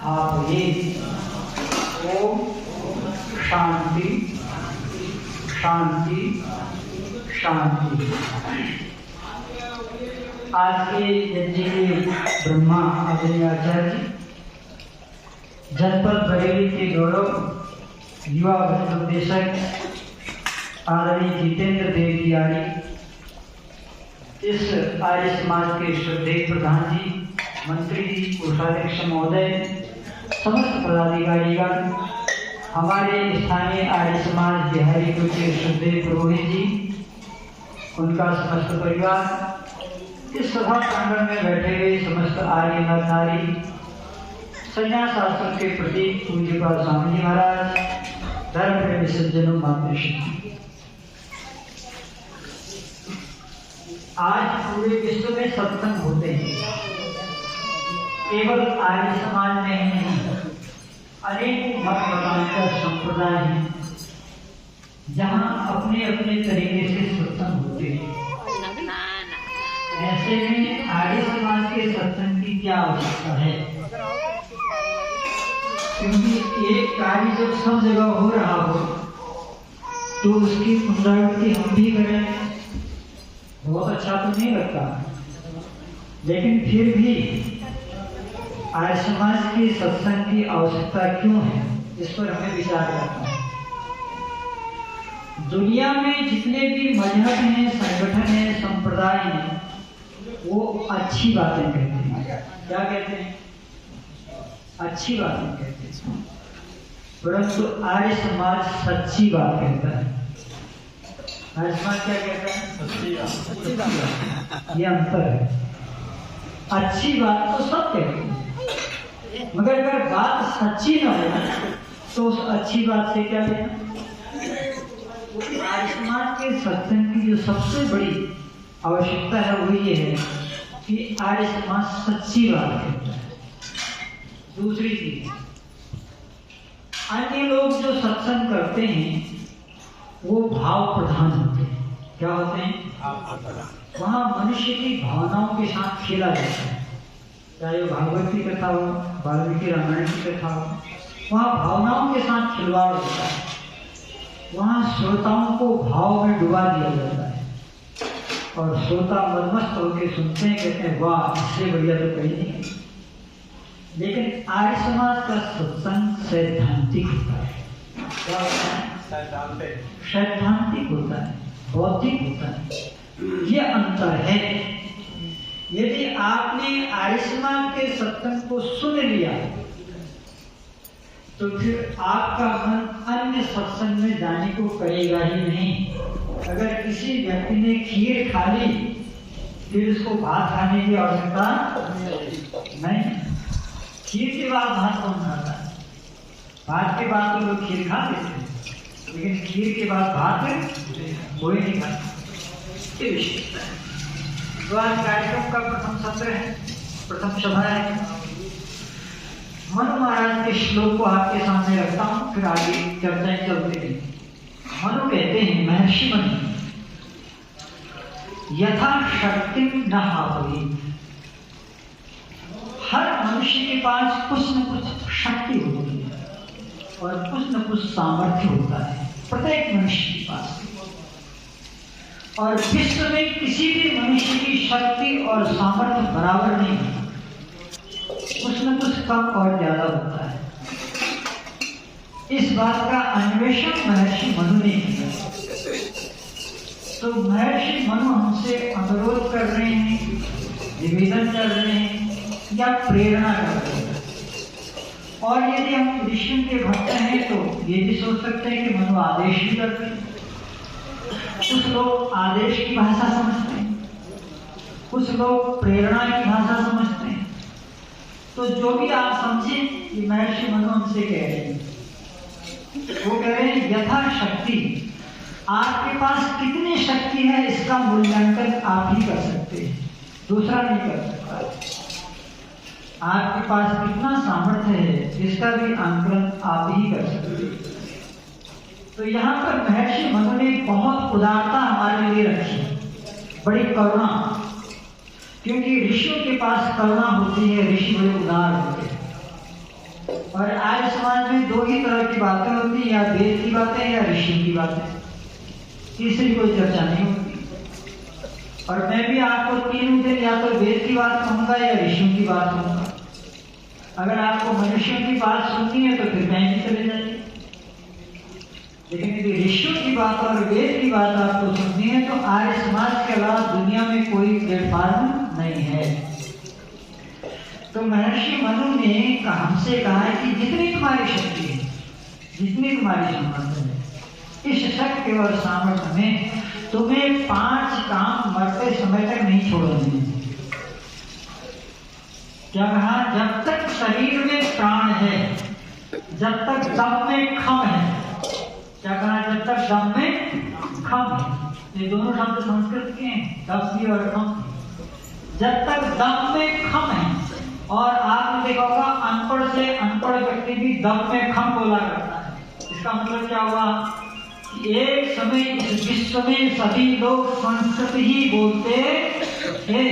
आप ये ओम शांति शांति शांति। आज के यज्ञ के ब्रह्मा आदरणीय आचार्य जनपद बरेली के गौरव युवा उपदेशक आदरणीय जितेंद्र देव जी आर्य, इस आर्य समाज के श्रद्धेय प्रधान जी, मंत्री जी, कोषाध्यक्ष महोदय, समस्त पदाधिकारीगण, हमारे स्थानीय आर्य समाज बिहारीपुर के श्रद्धेय पुरोहित जी, उनका समस्त परिवार, इस सभा प्रांगण में बैठे हुए समस्त आर्य नर नारी, संन्यास आश्रम के प्रतीक पूज्यपाद स्वामी जी महाराज, धर्म प्रेमी सज्जनों, मातृशक्ति। आज पूरे विश्व में सत्संग होते हैं। केवल आर्य समाज में ही नहीं, अनेक मत मतांतर संप्रदाय हैं जहाँ अपने अपने तरीके से सत्संग होते हैं। ऐसे में आर्य समाज के सत्संग की क्या आवश्यकता है? क्योंकि एक कार्य जब सब जगह हो रहा हो तो उसकी पुनरावृत्ति हम भी करें, बहुत अच्छा तो नहीं लगता, लेकिन फिर भी आर्य समाज के सत्संग की आवश्यकता क्यों है, इस पर हमें विचार करना है। दुनिया में जितने भी मजहब हैं, संगठन हैं, संप्रदाय हैं, वो अच्छी बातें कहते हैं। क्या कहते हैं? अच्छी बातें कहते हैं, परंतु आर्य समाज सच्ची बात कहता है। आर्य समाज क्या कहता है? सच्ची बात। ये अंतर है। अच्छी बात तो सब कहते हैं, मगर अगर बात सच्ची न हो तो उस अच्छी बात से क्या लेना? आर्य समाज के सत्संग की जो सबसे बड़ी आवश्यकता है वो ये है कि आर्य समाज सच्ची बात कहता है। दूसरी चीज, अन्य लोग जो सत्संग करते हैं वो भाव प्रधान होते हैं। क्या होते हैं? वहाँ मनुष्य की भावनाओं के साथ खेला जाता है। चाहे वो भागवत की कथा हो, वाल्मीकि रामायण की कथा हो, वहाँ भावनाओं के साथ खिलवाड़ होता है। वहाँ श्रोताओं को भाव में डुबा दिया जाता है और श्रोता मदमस्त होकर सुनते हैं, कहते हैं वाह, इससे बढ़िया तो कहीं नहीं। लेकिन आर्य समाज का सत्संग सैद्धांतिक होता है। क्या होता है? सैद्धांतिक होता है, बौद्धिक होता है। ये अंतर है। यदि आपने आर्य समाज के सत्संग को सुन लिया तो फिर आपका मन अन्य सत्संग में जाने को करेगा ही नहीं। अगर किसी व्यक्ति ने खीर खा ली फिर उसको भात खाने की आवश्यकता नहीं। खीर के बाद भात कौन खाता है? भात के बाद तो लोग खीर खा लेते हैं, लेकिन खीर के बाद भात कोई नहीं खाता। ये विशेषता है। तो आज कार्यक्रम का प्रथम सत्र है, प्रथम सभा है। मनु महाराज के श्लोक को आपके सामने रखता हूँ, फिर आगे चर्चाएं चलती रही। मनु कहते हैं, महर्षि मनु, यथा शक्ति न हावि। हर मनुष्य के पास कुछ न कुछ शक्ति होती है और कुछ न कुछ सामर्थ्य होता है, प्रत्येक मनुष्य के पास। और विश्व में किसी भी मनुष्य की शक्ति और सामर्थ्य बराबर नहीं होता, कुछ न कुछ कम और ज्यादा होता है। इस बात का अन्वेषण महर्षि मनु ने किया। तो महर्षि मनु हमसे अनुरोध कर रहे हैं, निवेदन कर रहे हैं या प्रेरणा कर रहे हैं। और यदि हम ऋषियों के भक्त हैं तो ये भी सोच सकते हैं कि मनु आदेश भी करते हैं। कुछ लोग आदेश की भाषा समझते हैं, कुछ लोग प्रेरणा की भाषा समझते हैं। तो जो भी आप समझें कि महर्षि मनु हमसे कह रहे हैं, वो कह रहे हैं यथाशक्ति। आपके पास कितनी शक्ति है इसका मूल्यांकन आप ही कर सकते हैं, दूसरा नहीं कर सकता। आपके पास कितना सामर्थ्य है इसका भी आंकलन आप ही कर सकते हैं। तो यहाँ पर महर्षि मनु ने बहुत उदारता हमारे लिए रखी, बड़ी करुणा, क्योंकि ऋषियों के पास करुणा होती है, ऋषि बड़े उदार होते हैं। और आज समाज में दो ही तरह की बातें होती हैं, या वेद की बातें या ऋषियों की बातें, तीसरी कोई चर्चा नहीं होती। और मैं भी आपको तीनों दिन या तो वेद की बात कहूंगा या ऋषियों की बात कहूंगा। अगर आपको मनुष्यों की बात सुननी है तो फिर कहीं भी चले जाइए, लेकिन यदि ऋषियों की बात और वेद की बात आपको सुननी है तो आर्य समाज के अलावा दुनिया में कोई प्लेटफॉर्म नहीं है। तो महर्षि मनु ने हमसे कहा है कि जितनी तुम्हारी शक्ति है, जितनी तुम्हारी सामर्थ्य है, इस शक्ति और सामर्थ्य में तुम्हें 5 काम मरते समय तक नहीं छोड़ने। क्या कहा? जब तक शरीर में प्राण है, जब तक दम में खम है। क्या कहा? जब तक दम में खम है। ये दोनों शब्द संस्कृत के हैं, दम भी और खम। जब तक दम में खम है, और आपने देखा होगा अनपढ़ से अनपढ़ व्यक्ति भी दम में खम बोला करता है। इसका मतलब क्या हुआ? एक समय इस विश्व में सभी लोग संस्कृत ही बोलते थे।